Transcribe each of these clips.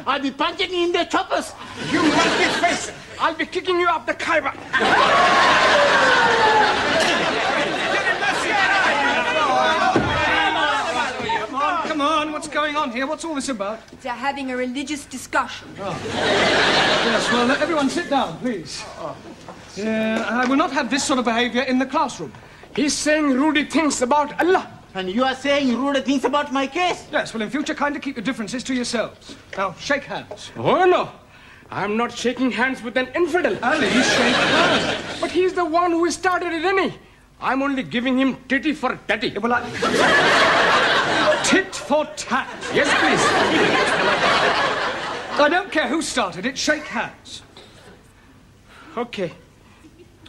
I'll be punching you in the choppers. You monkey face! I'll be kicking you up the Khyber. Come on, what's going on here? What's all this about? They're having a religious discussion. Oh. Yes, well, everyone sit down, please. I will not have this sort of behavior in the classroom. He's saying rude things about Allah. And you are saying rude things about my case? Yes, well, in future, kindly keep your differences to yourselves. Now, shake hands. Oh, no. I'm not shaking hands with an infidel. Ali, shake hands. But he's the one who started it, isn't he? I'm only giving him titty for tatty. Yeah, well, tit for tat. Yes, please. I don't care who started it. Shake hands. Okay.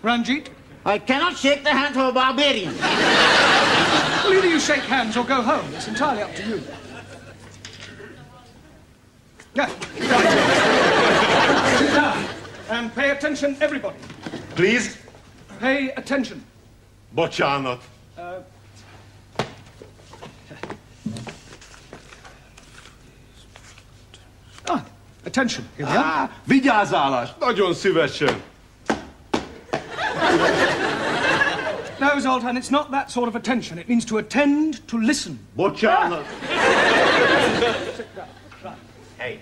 Ranjit? I cannot shake the hand of a barbarian. Well, either you shake hands or go home. It's entirely up to you. Yeah, right. Sit down and pay attention, everybody. Please? Pay attention. Bocsánat. Attention. Here we are. Vigyázálás! Nagyon szívesen. No, Zoltan, it's not that sort of attention. It means to attend, to listen. Bocsánat. Hey,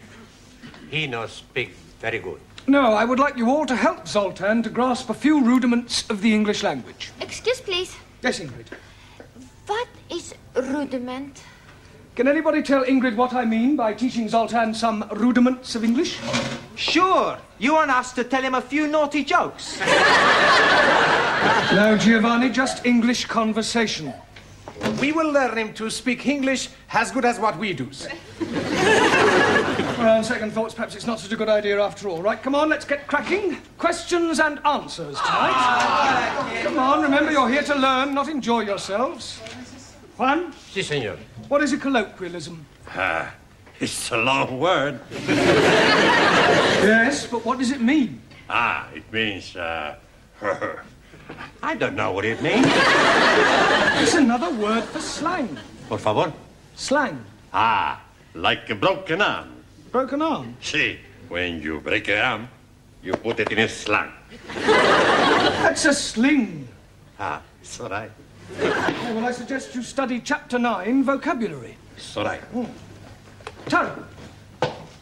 he knows speak very good. No, I would like you all to help Zoltan to grasp a few rudiments of the English language. Excuse, please. Yes, Ingrid. What is rudiment? Can anybody tell Ingrid what I mean by teaching Zoltan some rudiments of English? Sure. You want us to tell him a few naughty jokes? No, Giovanni, just English conversation. We will learn him to speak English as good as what we do. Well, on second thoughts, perhaps it's not such a good idea after all. Right, come on, let's get cracking. Questions and answers tonight. Come on, remember you're here to learn, not enjoy yourselves. Juan? Si, senor. What is a colloquialism? It's a long word. Yes, but what does it mean? It means, I don't know what it means. It's another word for slang. Por favor. Slang. Like a broken arm. Broken arm. See, when you break an arm, you put it in a sling. That's a sling. It's all right. Well, I suggest you study Chapter 9, vocabulary. It's all right. Taro.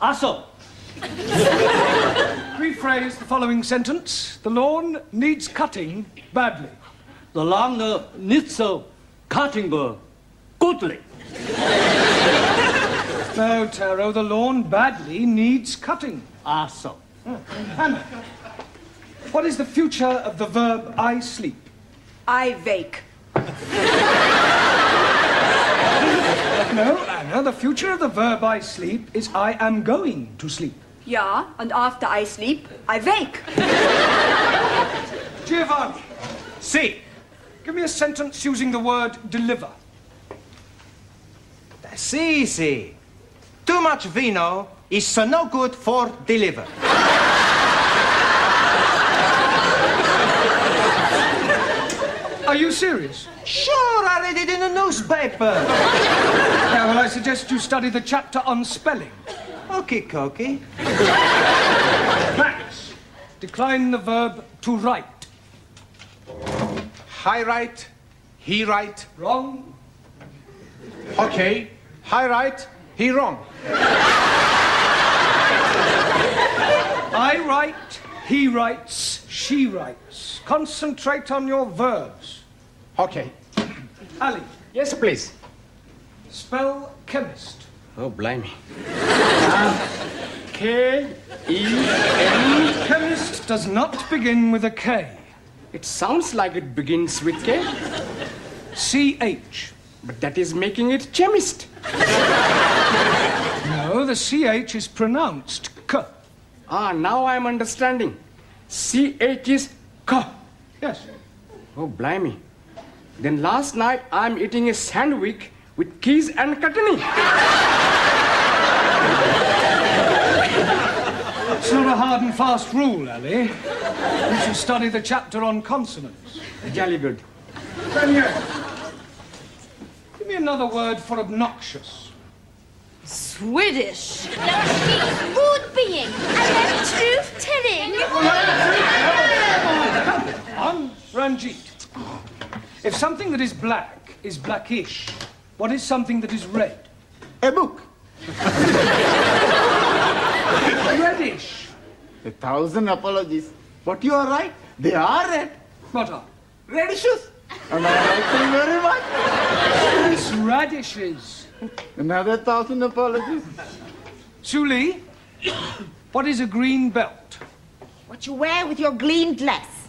Also. Rephrase the following sentence. The lawn needs cutting badly. The lawn needs cutting goodly. No, Taro, the lawn badly needs cutting. Also. Anna, what is the future of the verb I sleep? I wake. No, Anna, the future of the verb I sleep is I am going to sleep. Yeah, and after I sleep, I wake. Giovanni, Si. give me a sentence using the word deliver. That's easy. Too much vino is no good for deliver. Are you serious? Sure, I read it in the newspaper. Yeah, well, I suggest you study the chapter on spelling. Okie dokie. Max, decline the verb to write. I write, he write. Wrong. Okay, I write, he wrong. I write, he writes, she writes. Concentrate on your verbs. Okay. Ali, Yes, please. spell chemist. Oh, blimey. K-E-M. Chemist does not begin with a K. It sounds like it begins with K, C-H. but that is making it chemist. No, the C-H is pronounced K. Now I'm understanding. C-H is K. Yes. Oh, blimey. Then last night I'm eating a sandwich with cheese and chutney. It's not a hard and fast rule, Ali. You should study the chapter on consonants. Jolly good. Daniel, give me another word for obnoxious. Swedish. Rude being and truth-telling. On Ranjit. If something that is black is blackish, what is something that is red? A book. Reddish. 1,000 apologies. But you are right. They are red. What are? Radishes. And I like them very much. It's radishes. Another 1,000 apologies. Suli, what is a green belt? What you wear with your green dress.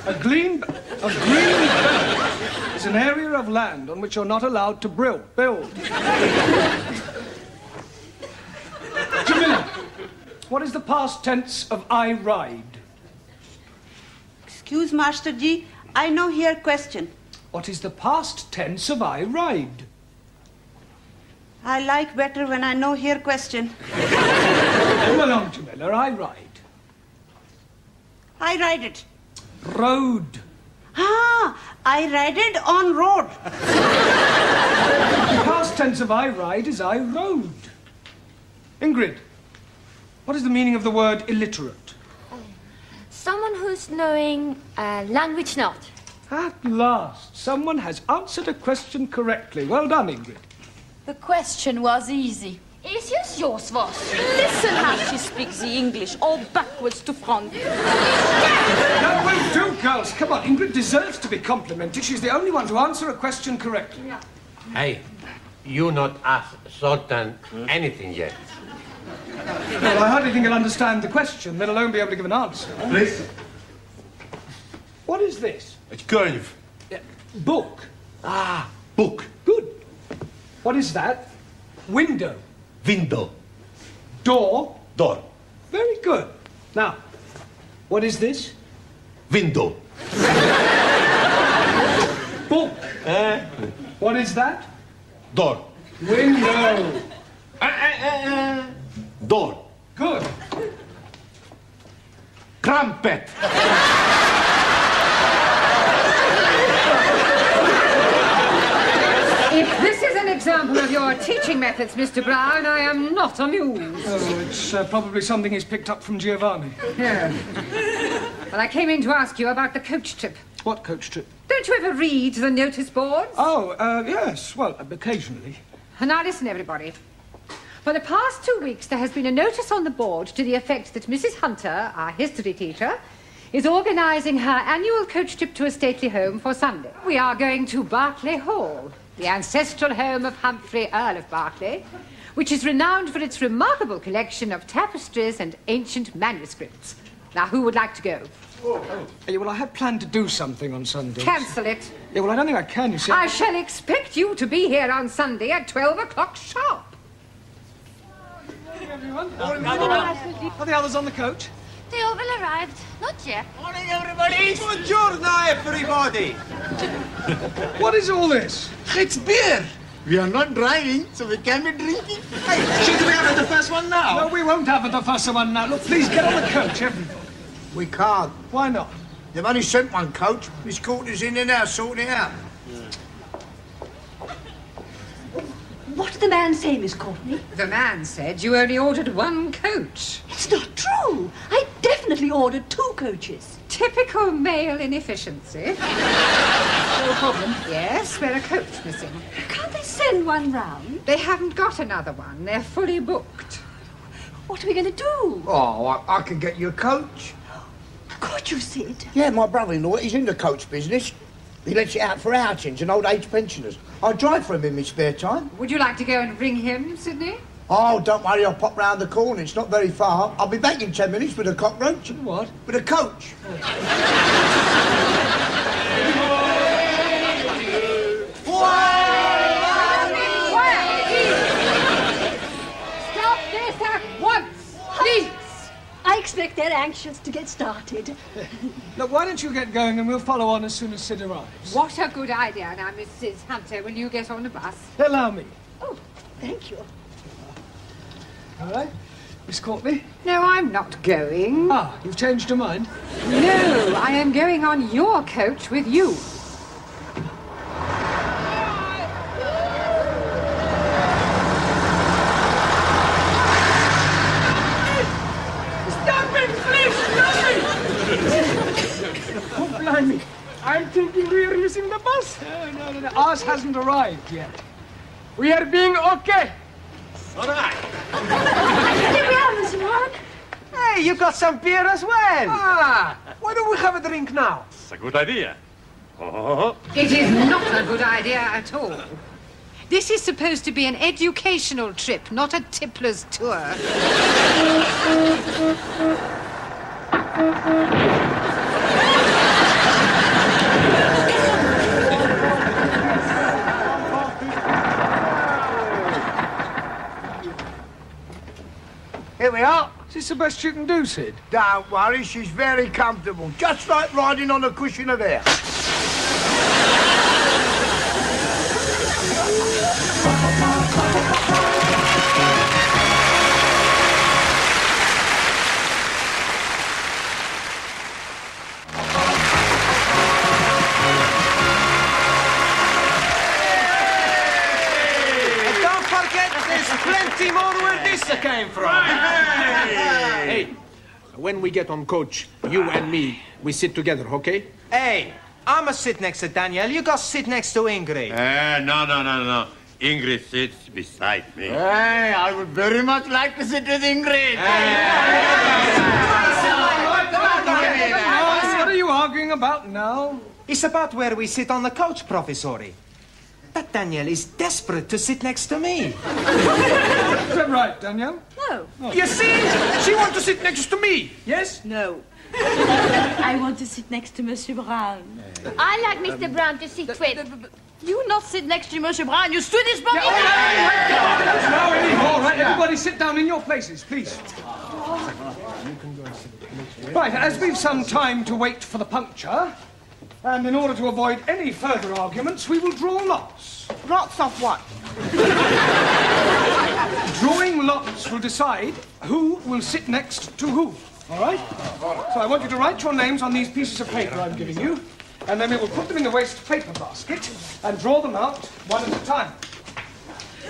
A green belt is an area of land on which you're not allowed to build. Jamila, what is the past tense of I ride? Excuse, Master Ji, I know here question. What is the past tense of I ride? I like better when I know here question. Come along, Jamila, I ride. I ride it. Road. Ah, I ride it on road. The past tense of I ride is I rode. Ingrid, what is the meaning of the word illiterate? Someone who's knowing language not. At last, someone has answered a question correctly. Well done, Ingrid. The question was easy. Easiest yours was. Listen how she speaks the English, all backwards to front. That will do, girls. Come on, Ingrid deserves to be complimented. She's the only one to answer a question correctly. Hey, you not ask Sultan anything yet. Well, I hardly think he'll understand the question, let alone be able to give an answer. Please. What is this? It's curve. Book. Ah, book. Good. What is that? Window. Window. Door. Door. Very good. Now, what is this? Window. Book. What is that? Door. Window. Door. Good. Crumpet. If this is an example of your teaching methods, Mr. Brown, I am not amused. Oh, it's probably something he's picked up from Giovanni. Yeah. Well, I came in to ask you about the coach trip. What coach trip? Don't you ever read the notice boards? Oh, yes. Well, occasionally. Now listen, everybody. For the past 2 weeks, there has been a notice on the board to the effect that Mrs. Hunter, our history teacher, is organising her annual coach trip to a stately home for Sunday. We are going to Berkeley Hall, the ancestral home of Humphrey, Earl of Berkeley, which is renowned for its remarkable collection of tapestries and ancient manuscripts. Now, who would like to go? Yeah, well, I had planned to do something on Sunday. Cancel it. Yeah, well, I don't think I can, you see. I shall expect you to be here on Sunday at 12 o'clock sharp. Morning, everyone. Are the others on the coach? They all well arrived. Not yet. Morning, everybody. Buongiorno, everybody. What is all this? It's beer. We are not driving, so we can be drinking. Hey, should we have the first one now? No, we won't have the first one now. Look, please get on the coach, everybody. We can't. Why not? They've only sent one coach. Miss Courtney's in there now sorting it out. What did the man say, Miss Courtney? The man said you only ordered one coach. It's not true. I definitely ordered 2 coaches. Typical male inefficiency. No problem. Yes, we're a coach missing. Can't they send one round? They haven't got another one. They're fully booked. What are we going to do? Oh, I can get you a coach. Could you, Sid? Yeah, my brother-in-law, he's in the coach business. He lets it out for outings and old age pensioners. I drive for him in my spare time. Would you like to go and ring him, Sydney? Oh, don't worry, I'll pop round the corner. It's not very far. I'll be back in 10 minutes with a cockroach. What? With a coach. Stop this at once, please! I expect We're anxious to get started. Look, why don't you get going and we'll follow on as soon as Sid arrives. What a good idea. Now, Mrs. Hunter, will you get on the bus? Allow me. Oh, thank you. All right. Miss Courtney? No, I'm not going. Ah, you've changed your mind? No, I am going on your coach with you. Stop it, please! Stop it! Oh, blimey. I'm thinking we are missing the bus. No. Ours hasn't arrived yet. We are being okay. All right. Here we are, Mr. Brown. Hey, you got some beer as well. Ah, why don't we have a drink now? It's a good idea. Oh. It is not a good idea at all. This is supposed to be an educational trip, not a tippler's tour. Here we are. Is this the best you can do, Sid? Don't worry, she's very comfortable. Just like riding on a cushion of air. And don't forget, there's plenty more where this came from. Hey, when we get on coach, you and me, we sit together, okay? Hey, I'ma sit next to Daniel. You go sit next to Ingrid. No. Ingrid sits beside me. Hey, I would very much like to sit with Ingrid. What are you arguing about now? It's about where we sit on the coach, Professori. That Daniel is desperate to sit next to me. Is that right, Danielle? No. You see? She wants to sit next to me. Yes? No. I want to sit next to Monsieur Brown. I like Mr. Brown to sit with. You not sit next to Monsieur Brown. You stood this morning. Now anymore. All right, everybody sit down in your places, please. Right, as we've some time to wait for the puncture, and in order to avoid any further arguments, we will draw lots. Lots of what? Drawing lots will decide who will sit next to who. All right? So I want you to write your names on these pieces of paper I'm giving you, and then we will put them in the waste paper basket and draw them out one at a time.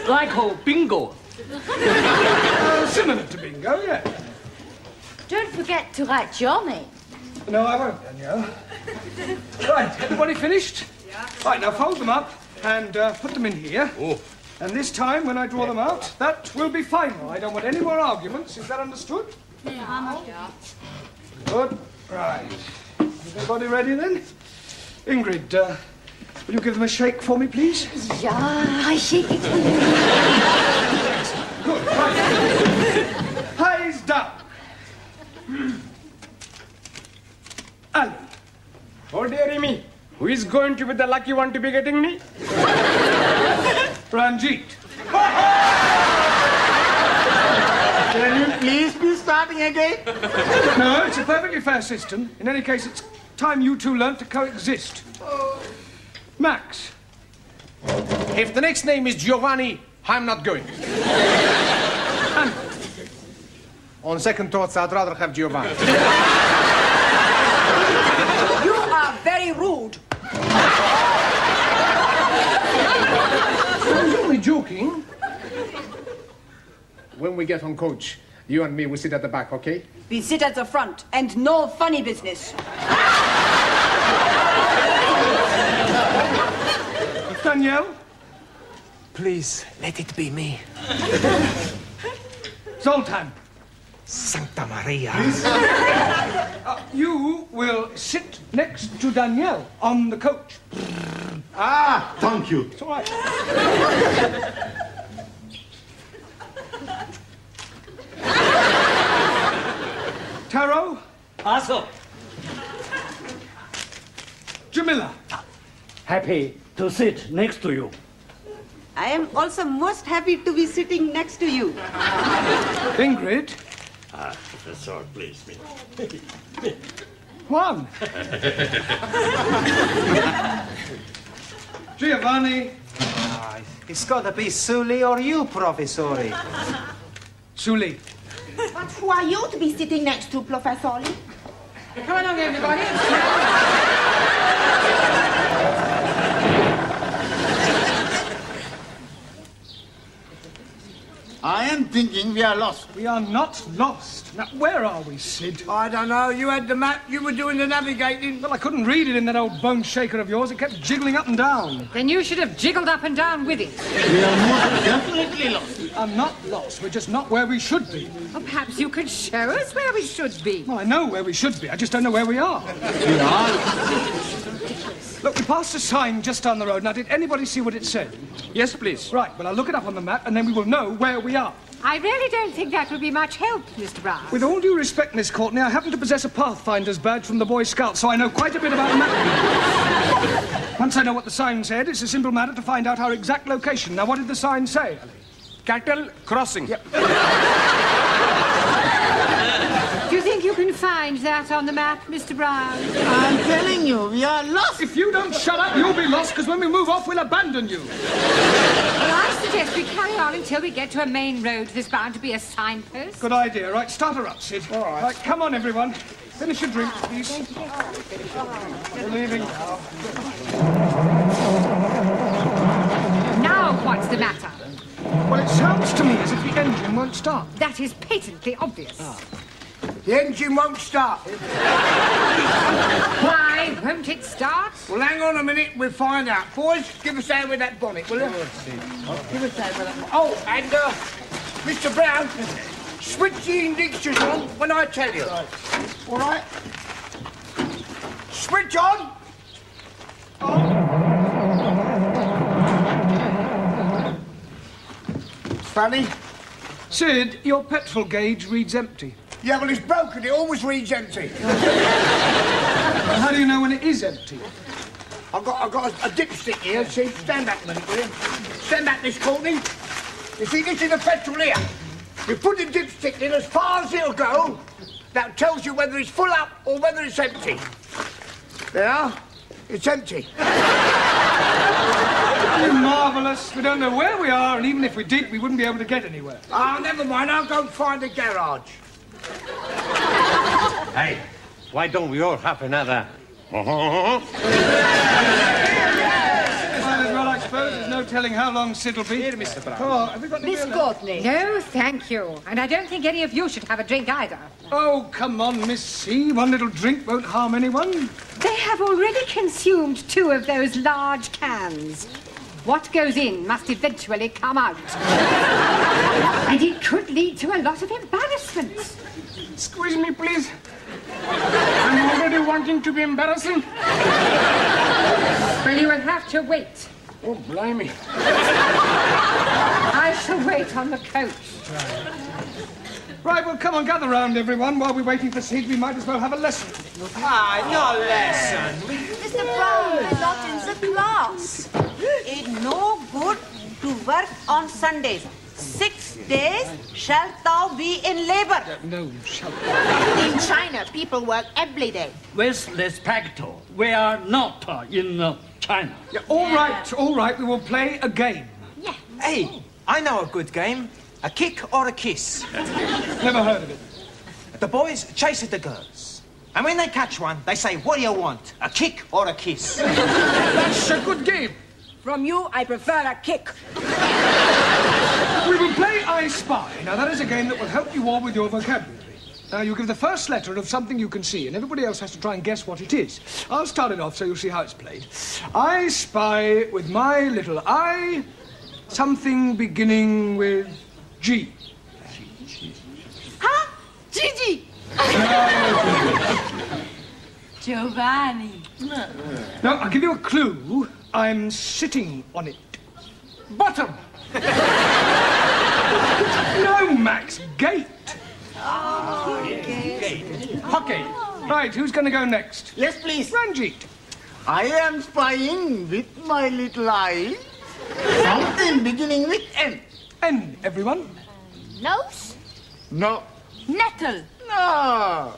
Like bingo. Similar to bingo, yeah. Don't forget to write your name. No, I won't, Danielle. Right, everybody finished? Yeah. Right, now fold them up and put them in here. Oh. And this time, when I draw them out, that will be final. I don't want any more arguments. Is that understood? Yeah. Good. Right. Is everybody ready then? Ingrid, will you give them a shake for me, please? Yeah, I shake it for you. Good. Right. Eyes down. Alan. Oh, dearie me. Who is going to be the lucky one to be getting me? Ranjit. Can you please be starting again? No, it's a perfectly fair system. In any case, it's time you two learnt to coexist. Max. If the next name is Giovanni, I'm not going. And On second thoughts, I'd rather have Giovanni. You are very rude. I was only joking. When we get on coach, you and me will sit at the back, okay? We sit at the front and no funny business. Danielle. Please, let it be me. Zoltan. Santa Maria. You will sit next to Danielle on the coach. Ah, thank you. It's all right. Taro. Also, Jamila. happy to sit next to you. I am also most happy to be sitting next to you. Ingrid. Sir, please. One. Giovanni. It's got to be Sully or you, Professore. Sully. But who are you to be sitting next to, Professor? Come along, everybody. I am thinking we are lost. We are not lost. Now, where are we, Sid? I don't know. You had the map. You were doing the navigating. Well, I couldn't read it in that old bone shaker of yours. It kept jiggling up and down. Then you should have jiggled up and down with it. We are most definitely lost. We are not lost. We're just not where we should be. Or perhaps you could show us where we should be. Well, I know where we should be. I just don't know where we are. We are. Look, we passed a sign just down the road. Now, did anybody see what it said? Yes, please. Right, well, I'll look it up on the map, and then we will know where we are. I really don't think that would be much help, Mr. Brown. With all due respect, Miss Courtney, I happen to possess a Pathfinder's badge from the Boy Scouts, so I know quite a bit about mapping. Once I know what the sign said, it's a simple matter to find out our exact location. Now, what did the sign say, Ali? Cattle crossing. Yep. Do you think you can find that on the map, Mr. Brown? I'm telling you, we are lost. If you don't shut up, you'll be lost, because when we move off, we'll abandon you. Well, I suggest we carry on until we get to a main road. There's bound to be a signpost. Good idea. Right, start her up, Sid. All right. Right, come on, everyone. Finish your drinks, please. We're leaving now. Now what's the matter? Well, it sounds to me as if the engine won't start. That is patently obvious. The engine won't start. Why won't it start? Well, hang on a minute. We'll find out. Boys, give us a hand with that bonnet, will you? Give us a hand with that bonnet. Oh, and, Mr. Brown, switch the indicators on when I tell you. All right? Switch on. Funny. Sid, your petrol gauge reads empty. Yeah, well, it's broken. It always reads empty. How do you know when it is empty? I've got a dipstick here, see? Stand back a minute, will you? Stand back, Miss Courtney. You see, this is the petrol here. You put the dipstick in as far as it'll go. That tells you whether it's full up or whether it's empty. There. It's empty. You're marvellous. We don't know where we are, and even if we did, we wouldn't be able to get anywhere. Ah, never mind. I'll go and find a garage. Hey, why don't we all have another? Well, I suppose there's no telling how long Sid'll be. Here, Mr. Brown. Oh, have we got any Miss beer Courtney. No, thank you. And I don't think any of you should have a drink either. Oh, come on, Miss C. One little drink won't harm anyone. They have already consumed 2 of those large cans. What goes in must eventually come out. And it could lead to a lot of embarrassment. Squeeze me, please. I'm already wanting to be embarrassing. Well, you will have to wait. Oh, blimey. I shall wait on the coach. Right, well, come on, gather round, everyone. While we're waiting for Sid, we might as well have a lesson. Ah, no lesson. Mr. Brown, we're not in the class. It's no good to work on Sundays. 6 days shalt thou be in labor. No, shut up. In China, people work every day. With respect, we are not in China. Yeah, all right, we will play a game. Hey, I know a good game. A kick or a kiss. Never heard of it. The boys chase the girls. And when they catch one, they say, what do you want? A kick or a kiss? That's a good game. From you, I prefer a kick. We will play I Spy. Now, that is a game that will help you all with your vocabulary. Now, you give the first letter of something you can see, and everybody else has to try and guess what it is. I'll start it off so you'll see how it's played. I spy with my little eye something beginning with G. Huh? Gigi. Giovanni. Now, I'll give you a clue. I'm sitting on it. Bottom. No, Max. Gate. Hockey. Right, who's going to go next? Yes, please. Ranjit. I am spying with my little eye something beginning with N. N, everyone. Nose? No. Nettle. No.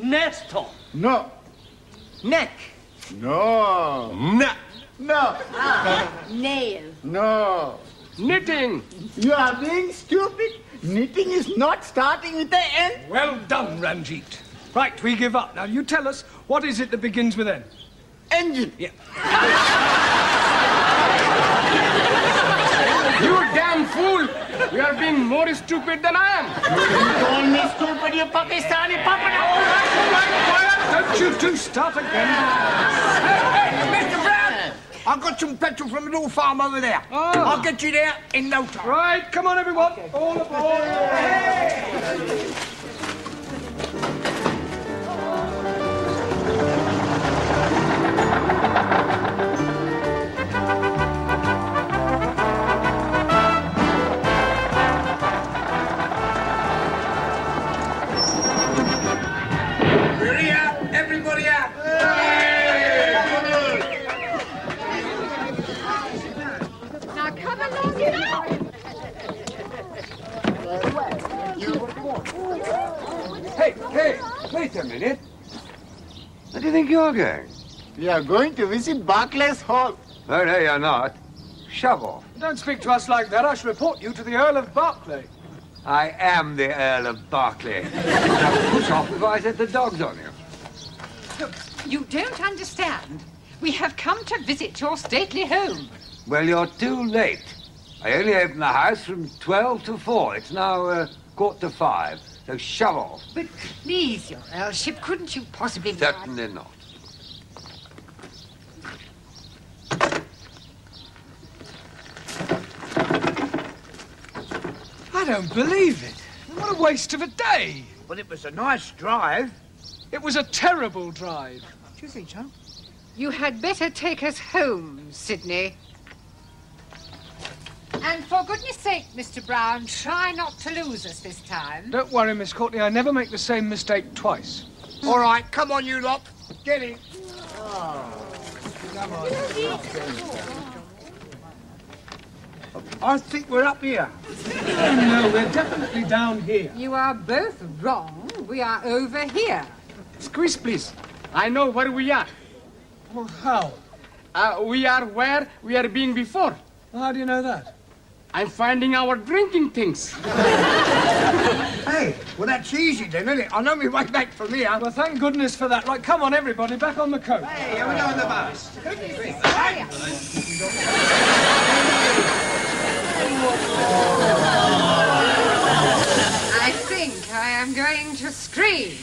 Nestor. No. Neck. No. Nah. No. Nail. No. Knitting. You are being stupid. Knitting is not starting with the N. Well done, Ranjit. Right, we give up. Now, you tell us, what is it that begins with N? Engine. Yeah. You damn fool! You are being more stupid than I am. You call me stupid, you Pakistani puppet. All right, quiet. Don't you two start again. Hey, Mr. Brown! I've got some petrol from an old farm over there. Oh. I'll get you there in no time. Right, come on, everyone. All aboard. Hurry up, everybody up! Now come along now. Hey, wait a minute. Where do you think you're going? We are going to visit Barclays Hall. Oh, no, you're not. Shove off. Don't speak to us like that. I shall report you to the Earl of Berkeley. I am the Earl of Berkeley. Now push off before I set the dogs on you. Look, you don't understand. We have come to visit your stately home. Well, you're too late. I only open the house from 12 to 4. It's now 4:45. So shove off. But please, your Earlship, couldn't you possibly... Certainly not. I don't believe it. What a waste of a day. Well, it was a nice drive. It was a terrible drive. Do you think so? You had better take us home, Sidney. And for goodness sake, Mr. Brown, try not to lose us this time. Don't worry, Miss Courtney. I never make the same mistake twice. All right, come on, you lot. Get in. I think we're up here. No, we're definitely down here. You are both wrong. We are over here. Squeeze, please. I know where we are. Well, how? We are where we are being before. How do you know that? I'm finding our drinking things. Hey, well, that's easy then, isn't it? I know my way back from here. Well, thank goodness for that. Right, come on, everybody, back on the coast. Hey, here we go on the bus. I think I am going to scream.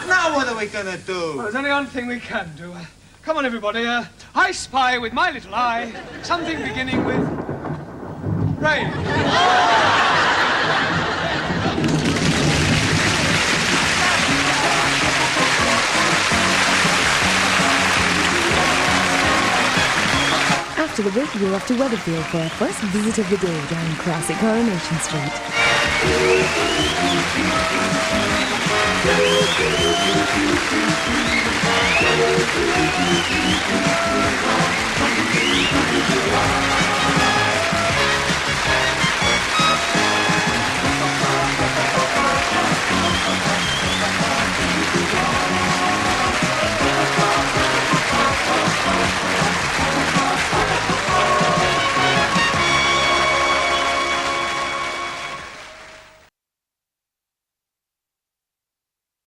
Now what are we gonna do? Well, there's only one thing we can do. Come on, everybody. I spy with my little eye something beginning with rain. After the break, we're off to Weatherfield for our first visit of the day down classic Coronation Street.